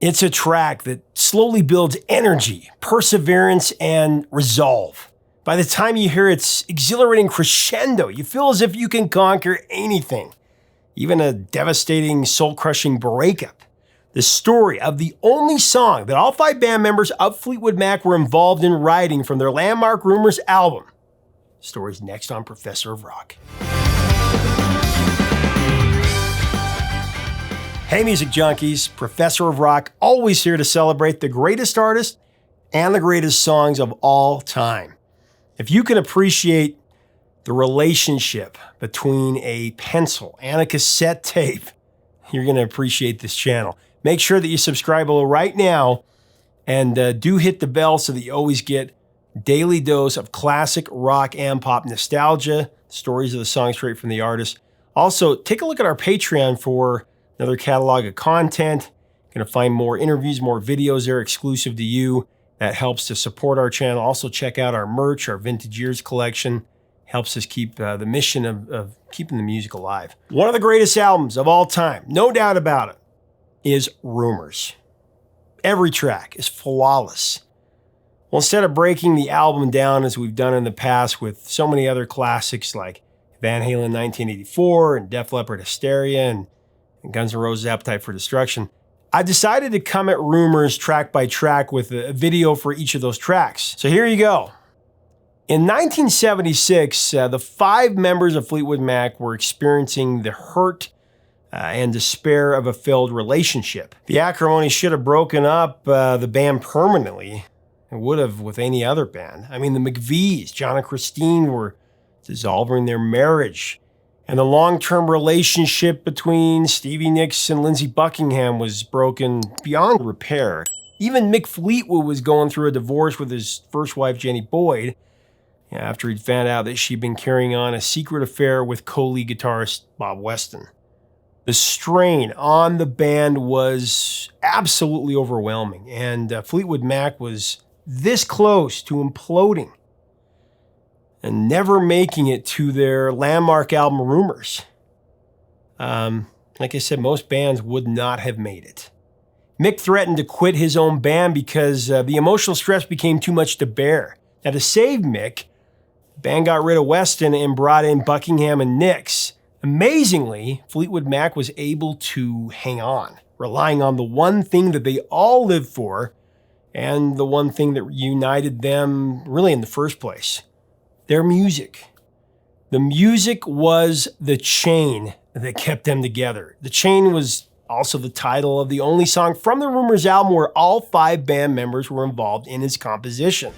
It's a track that slowly builds energy, perseverance, and resolve. By the time you hear its exhilarating crescendo, you feel as if you can conquer anything, even a devastating, soul-crushing breakup. The story of the only song that all 5 band members of Fleetwood Mac were involved in writing from their landmark Rumours album. The story's next on Professor of Rock. Hey music junkies, Professor of Rock, always here to celebrate the greatest artists and the greatest songs of all time. If you can appreciate the relationship between a pencil and a cassette tape, you're going to appreciate this channel. Make sure that you subscribe below right now and do hit the bell so that you always get a daily dose of classic rock and pop nostalgia, stories of the songs straight from the artist. Also, take a look at our Patreon for another catalog of content. You're going to find more interviews, more videos there exclusive to you. That helps to support our channel. Also, check out our merch, our Vintage Years collection. Helps us keep the mission of keeping the music alive. One of the greatest albums of all time, no doubt about it, is Rumours. Every track is flawless. Well, instead of breaking the album down as we've done in the past with so many other classics like Van Halen 1984 and Def Leppard Hysteria and Guns N' Roses' Appetite for Destruction, I decided to come at Rumours track by track with a video for each of those tracks. So here you go. In 1976, the 5 members of Fleetwood Mac were experiencing the hurt and despair of a failed relationship. The acrimony should have broken up the band permanently. It would have with any other band. I mean, the McVies, John and Christine, were dissolving their marriage. And the long-term relationship between Stevie Nicks and Lindsey Buckingham was broken beyond repair. Even Mick Fleetwood was going through a divorce with his first wife, Jenny Boyd, after he'd found out that she'd been carrying on a secret affair with co-lead guitarist Bob Weston. The strain on the band was absolutely overwhelming, and Fleetwood Mac was this close to imploding and never making it to their landmark album, Rumours. Like I said, most bands would not have made it. Mick threatened to quit his own band because the emotional stress became too much to bear. Now, to save Mick, the band got rid of Weston and brought in Buckingham and Nicks. Amazingly, Fleetwood Mac was able to hang on, relying on the one thing that they all lived for and the one thing that united them really in the first place. Their music. The music was the chain that kept them together. The Chain was also the title of the only song from the Rumours album where all 5 band members were involved in its composition.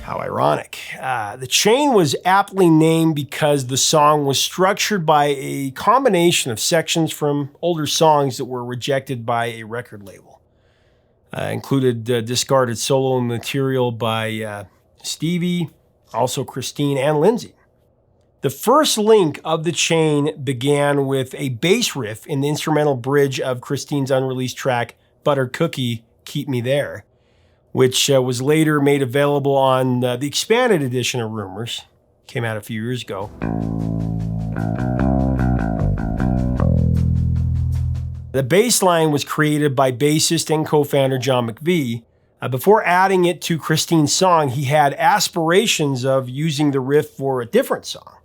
How ironic. The Chain was aptly named because the song was structured by a combination of sections from older songs that were rejected by a record label. Included discarded solo material by Stevie, also Christine and Lindsey. The first link of The Chain began with a bass riff in the instrumental bridge of Christine's unreleased track, Butter Cookie, Keep Me There, which was later made available on the expanded edition of Rumours. Came out a few years ago. The bass line was created by bassist and co-founder John McVie. Before adding it to Christine's song, he had aspirations of using the riff for a different song.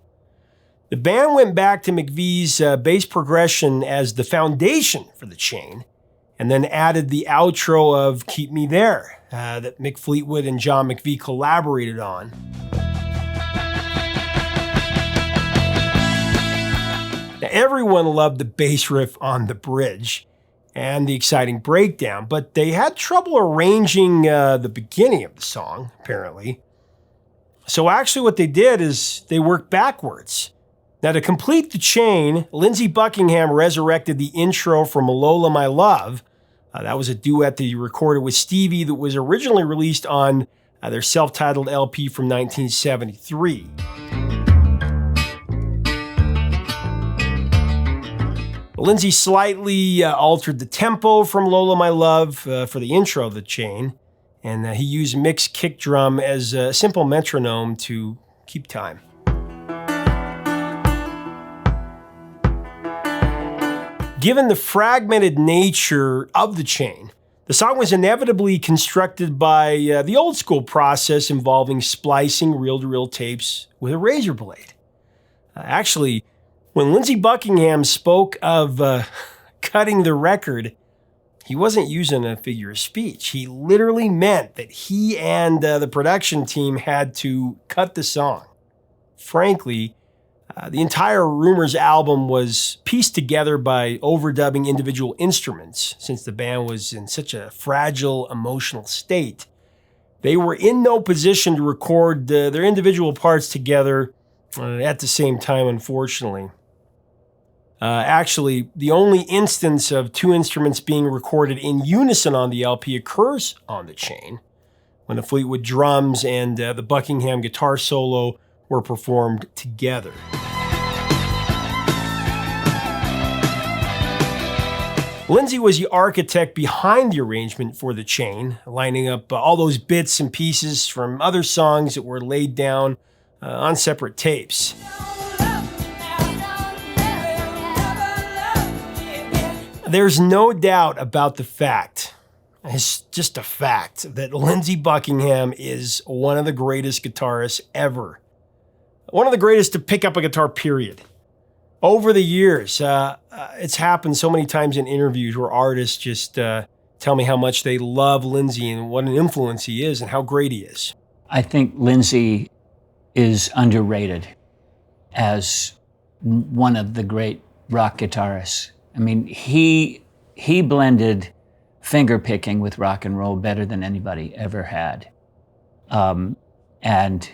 The band went back to McVie's bass progression as the foundation for The Chain, and then added the outro of Keep Me There that Mick Fleetwood and John McVie collaborated on. Now, everyone loved the bass riff on the bridge and the exciting breakdown, but they had trouble arranging the beginning of the song, apparently. So actually what they did is they worked backwards. Now, to complete The Chain, Lindsey Buckingham resurrected the intro from Lola My Love. That was a duet that he recorded with Stevie that was originally released on their self-titled LP from 1973. Lindsey slightly altered the tempo from Lola My Love for the intro of The Chain, and he used Mick's kick drum as a simple metronome to keep time. Given the fragmented nature of the chain, the song was inevitably constructed by the old school process involving splicing reel-to-reel tapes with a razor blade. Actually, when Lindsey Buckingham spoke of cutting the record, he wasn't using a figure of speech. He literally meant that he and the production team had to cut the song. Frankly, the entire Rumors album was pieced together by overdubbing individual instruments. Since the band was in such a fragile emotional state, they were in no position to record their individual parts together at the same time, unfortunately. Actually, the only instance of two instruments being recorded in unison on the LP occurs on The Chain, when the Fleetwood drums and the Buckingham guitar solo were performed together. Lindsey was the architect behind the arrangement for The Chain, lining up all those bits and pieces from other songs that were laid down on separate tapes. There's no doubt about the fact, it's just a fact, that Lindsey Buckingham is one of the greatest guitarists ever. One of the greatest to pick up a guitar, period. Over the years, it's happened so many times in interviews where artists just tell me how much they love Lindsey and what an influence he is and how great he is. I think Lindsey is underrated as one of the great rock guitarists. I mean, he blended finger picking with rock and roll better than anybody ever had, and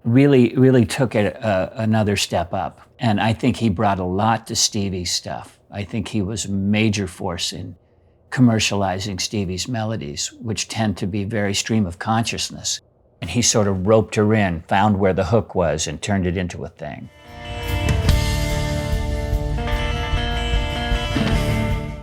really took it another step up. And I think he brought a lot to Stevie's stuff. I think he was a major force in commercializing Stevie's melodies, which tend to be very stream of consciousness. And he sort of roped her in, found where the hook was, and turned it into a thing.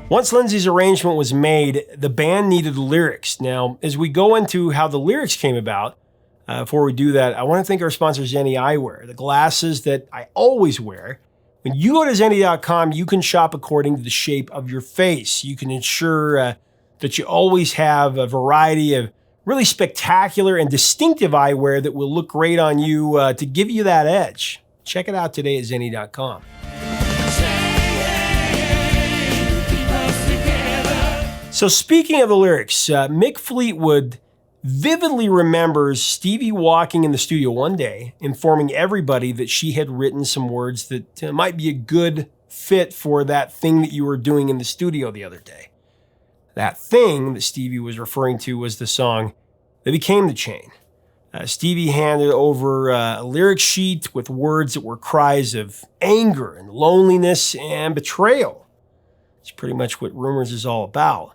Once Lindsey's arrangement was made, the band needed lyrics. Now, as we go into how the lyrics came about, before we do that, I want to thank our sponsor, Zenni Eyewear, the glasses that I always wear. When you go to Zenni.com, you can shop according to the shape of your face. You can ensure that you always have a variety of really spectacular and distinctive eyewear that will look great on you to give you that edge. Check it out today at Zenni.com. So speaking of the lyrics, Mick Fleetwood vividly remembers Stevie walking in the studio one day, informing everybody that she had written some words that might be a good fit for that thing that you were doing in the studio the other day. That thing that Stevie was referring to was the song that became The Chain. Stevie handed over a lyric sheet with words that were cries of anger and loneliness and betrayal. It's pretty much what Rumors is all about.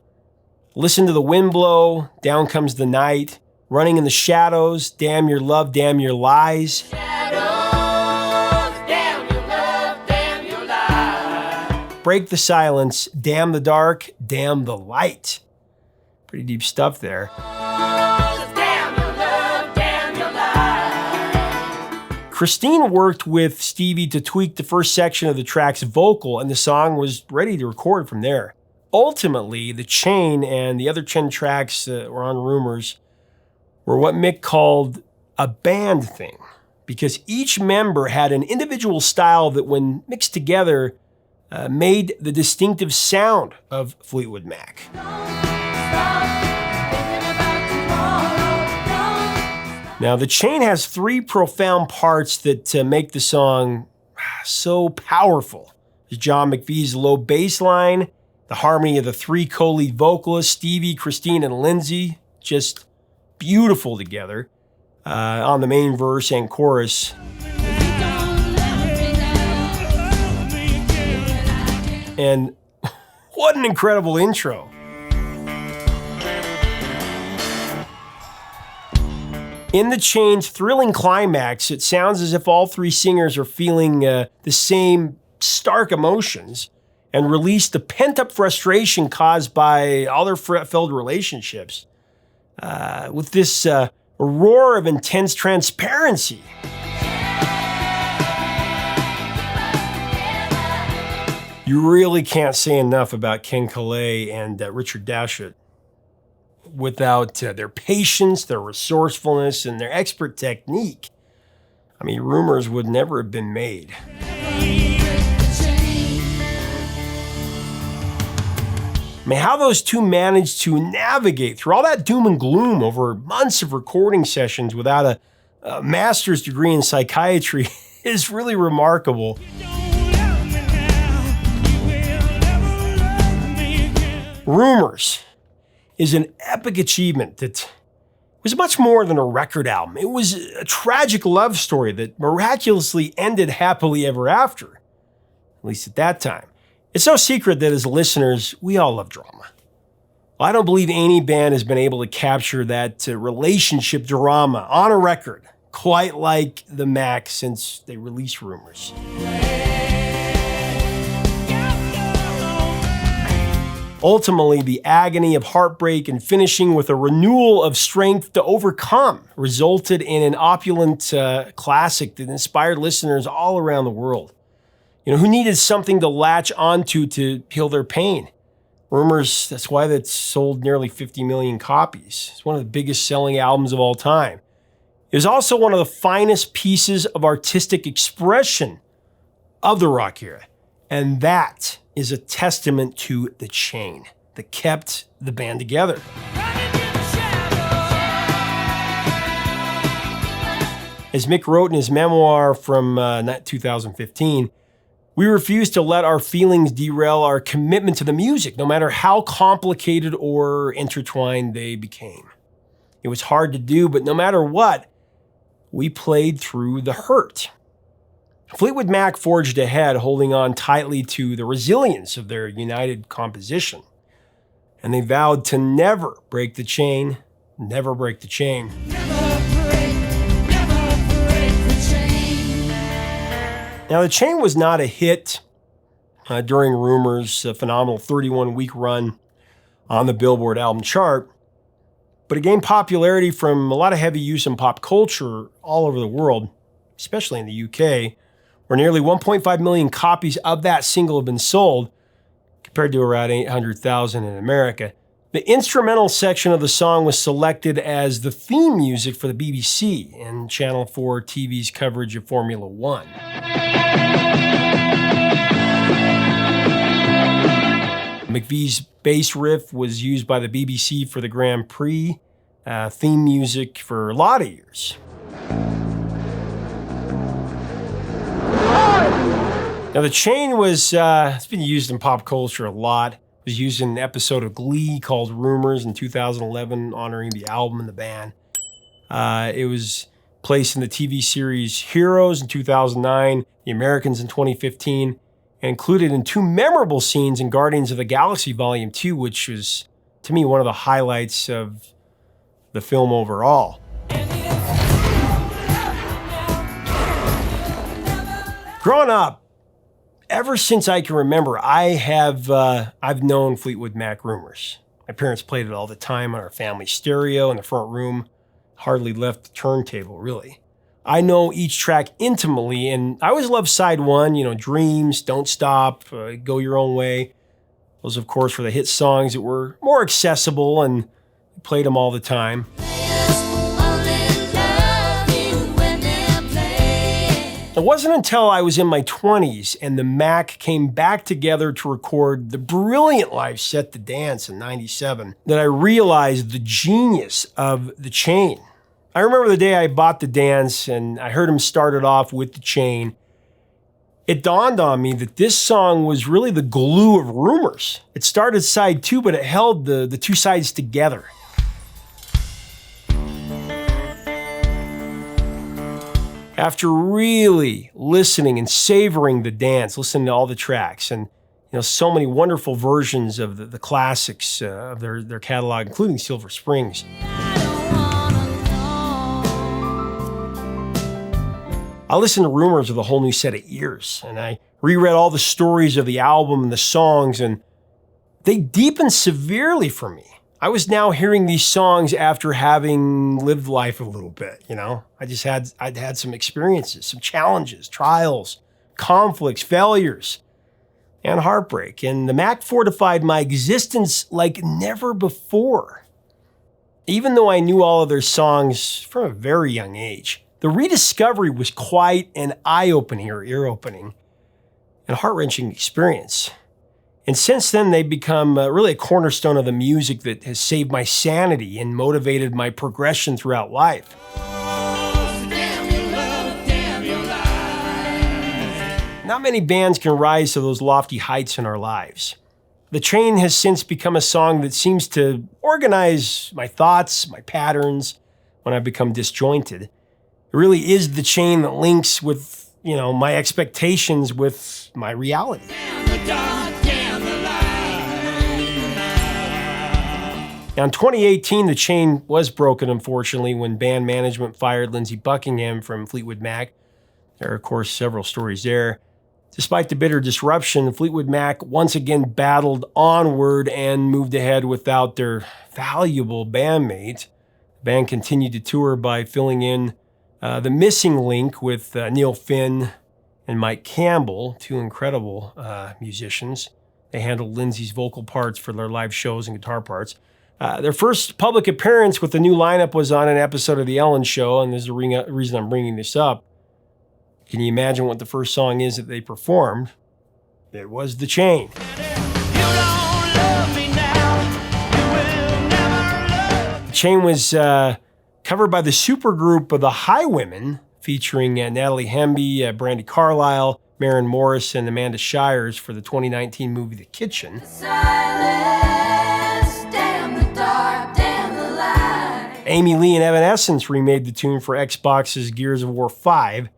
Listen to the wind blow, down comes the night, running in the shadows, damn your love, damn your lies. Shadows, damn your love, damn your lies. Break the silence, damn the dark, damn the light. Pretty deep stuff there. Damn your love, damn your lies. Christine worked with Stevie to tweak the first section of the track's vocal, and the song was ready to record from there. Ultimately, The Chain and the other 10 tracks that were on Rumors were what Mick called a band thing, because each member had an individual style that, when mixed together, made the distinctive sound of Fleetwood Mac. Now, The Chain has three profound parts that make the song so powerful. There's John McVie's low bass line, the harmony of the three co-lead vocalists, Stevie, Christine, and Lindsey, just beautiful together on the main verse and chorus. And what an incredible intro. In The Chain's thrilling climax, it sounds as if all three singers are feeling the same stark emotions and release the pent-up frustration caused by all their failed relationships with this roar of intense transparency. You really can't say enough about Ken Calais and Richard Dashut. Without their patience, their resourcefulness, and their expert technique, I mean, Rumors would never have been made. I mean, how those two managed to navigate through all that doom and gloom over months of recording sessions without a master's degree in psychiatry is really remarkable. Rumors is an epic achievement that was much more than a record album. It was a tragic love story that miraculously ended happily ever after, at least at that time. It's no secret that as listeners, we all love drama. Well, I don't believe any band has been able to capture that relationship drama on a record quite like the Mac since they released Rumors. Ultimately, the agony of heartbreak and finishing with a renewal of strength to overcome resulted in an opulent classic that inspired listeners all around the world. You know, who needed something to latch onto to heal their pain? Rumors, that's why that sold nearly 50 million copies. It's one of the biggest selling albums of all time. It was also one of the finest pieces of artistic expression of the rock era. And that is a testament to the chain that kept the band together. As Mick wrote in his memoir from 2015, we refused to let our feelings derail our commitment to the music, no matter how complicated or intertwined they became. It was hard to do, but no matter what, we played through the hurt. Fleetwood Mac forged ahead, holding on tightly to the resilience of their united composition. And they vowed to never break the chain, never break the chain. Now, the chain was not a hit during Rumors' phenomenal 31-week run on the Billboard album chart, but it gained popularity from a lot of heavy use in pop culture all over the world, especially in the UK, where nearly 1.5 million copies of that single have been sold, compared to around 800,000 in America. The instrumental section of the song was selected as the theme music for the BBC and Channel 4 TV's coverage of Formula One. McVie's bass riff was used by the BBC for the Grand Prix theme music for a lot of years. Now, the chain was, it's been used in pop culture a lot. It was used in an episode of Glee called Rumors in 2011, honoring the album and the band. It was placed in the TV series Heroes in 2009, The Americans in 2015, and included in two memorable scenes in Guardians of the Galaxy Volume 2, which was, to me, one of the highlights of the film overall. Growing up, ever since I can remember, I've known Fleetwood Mac Rumors. My parents played it all the time on our family stereo in the front room. Hardly left the turntable, really. I know each track intimately, and I always loved side one, you know, Dreams, Don't Stop, Go Your Own Way. Those, of course, were the hit songs that were more accessible, and we played them all the time. It wasn't until I was in my 20s and the Mac came back together to record the brilliant live Set the Dance in '97 that I realized the genius of the chain. I remember the day I bought the dance and I heard him start it off with the chain. It dawned on me that this song was really the glue of Rumors. It started side two, but it held the two sides together. After really listening and savoring the dance, listening to all the tracks, and so many wonderful versions of the classics of their catalog, including Silver Springs. I listened to Rumors with a whole new set of ears, and I reread all the stories of the album and the songs, and they deepened severely for me. I was now hearing these songs after having lived life a little bit, I'd had some experiences, some challenges, trials, conflicts, failures. and heartbreak. And the Mac fortified my existence like never before. Even though I knew all of their songs from a very young age, the rediscovery was quite an eye-opening or ear-opening and heart-wrenching experience. And since then, they've become really a cornerstone of the music that has saved my sanity and motivated my progression throughout life. Not many bands can rise to those lofty heights in our lives. The Chain has since become a song that seems to organize my thoughts, my patterns, when I become disjointed. It really is the chain that links with, my expectations with my reality. Now, in 2018, the chain was broken, unfortunately, when band management fired Lindsey Buckingham from Fleetwood Mac. There are, of course, several stories there. Despite the bitter disruption, Fleetwood Mac once again battled onward and moved ahead without their valuable bandmate. The band continued to tour by filling in the missing link with Neil Finn and Mike Campbell, two incredible musicians. They handled Lindsey's vocal parts for their live shows and guitar parts. Their first public appearance with the new lineup was on an episode of The Ellen Show, and there's a reason I'm bringing this up. Can you imagine what the first song is that they performed? It was The Chain. The Chain was covered by the supergroup of the Highwomen, featuring Natalie Hemby, Brandi Carlile, Maren Morris, and Amanda Shires for the 2019 movie The Kitchen. Amy Lee and Evanescence remade the tune for Xbox's Gears of War 5.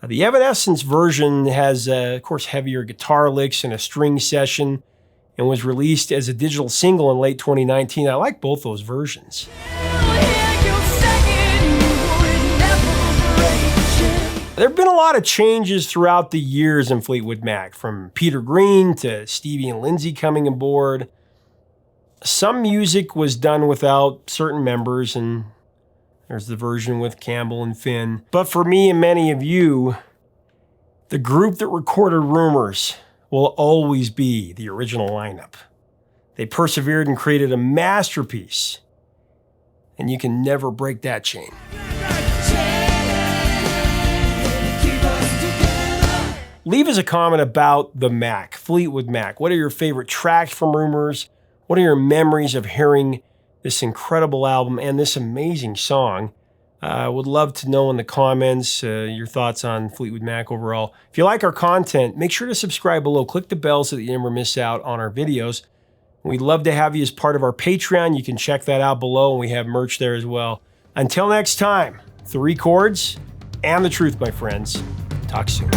The Evanescence version has, of course, heavier guitar licks and a string session, and was released as a digital single in late 2019. I like both those versions. There have been a lot of changes throughout the years in Fleetwood Mac, from Peter Green to Stevie and Lindsey coming aboard. Some music was done without certain members, and there's the version with Campbell and Finn. But for me and many of you, the group that recorded Rumors will always be the original lineup. They persevered and created a masterpiece, and you can never break that chain. Leave us a comment about the Mac, Fleetwood Mac. What are your favorite tracks from Rumors? What are your memories of hearing this incredible album and this amazing song? I would love to know in the comments your thoughts on Fleetwood Mac overall. If you like our content, make sure to subscribe below. Click the bell so that you never miss out on our videos. We'd love to have you as part of our Patreon. You can check that out below, and we have merch there as well. Until next time, 3 chords and the truth, my friends. Talk soon.